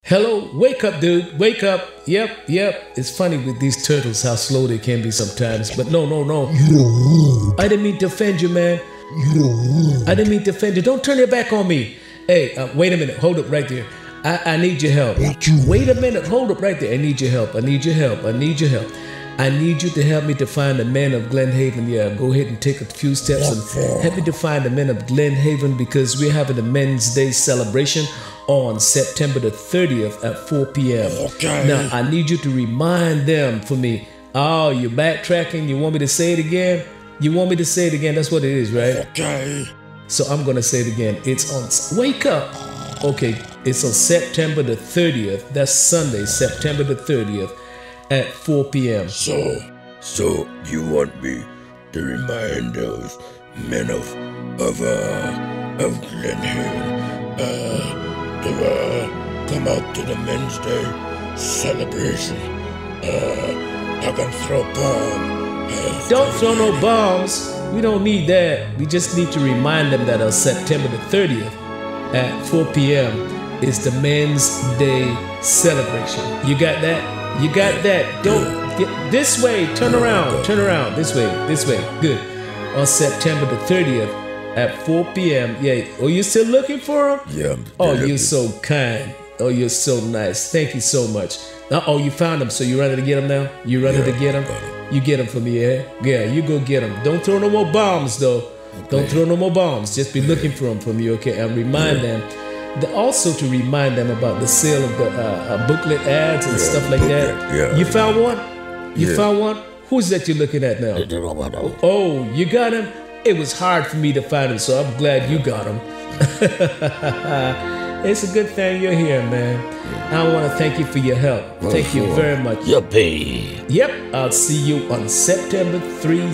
Hello, wake up, dude. Wake up. Yep. It's funny with these turtles how slow they can be sometimes. But no. I didn't mean to offend you, man. I didn't mean to offend you. Don't turn your back on me. Hey, wait a minute. Hold up right there. I need your help. Wait a minute. Hold up right there. I need your help. I need you to help me to find the men of Glen Haven. Yeah, go ahead and take a few steps and help me to find the men of Glen Haven because we're having a Men's Day celebration on September the 30th at 4 p.m. Okay. Now, I need you to remind them for me. Oh, you're backtracking? You want me to say it again? You want me to say it again? That's what it is, right? Okay. So I'm going to say it again. It's on, wake up. Okay, it's on September the 30th. That's Sunday, September the 30th at 4 p.m. So you want me to remind those men of Glen Haven, to come out to the Men's Day celebration. I can throw bombs. Don't throw no bombs. We don't need that. We just need to remind them that on September the 30th at 4 p.m. is the Men's Day celebration. You got that? You got that? Don't get this way. Turn around. This way. Good. On September the 30th at 4 p.m. Yeah. Oh, you still looking for them? Yeah. Oh, you're so kind. Oh, you're so nice. Thank you so much. Oh, you found them. So you're running to get them now? You running to get them? You get them for me, yeah? Yeah, you go get them. Don't throw no more bombs, though. Okay. Don't throw no more bombs. Just be looking for them for me, okay? And remind them. Also to remind them about the sale of the booklet ads and stuff like that. Yeah. You found one? You found one? Who's that you're looking at now? Oh, you got him? It was hard for me to find him, so I'm glad you got him. It's a good thing you're here, man. I want to thank you for your help. Thank you very much. Yippee. Yep, I'll see you on September 30.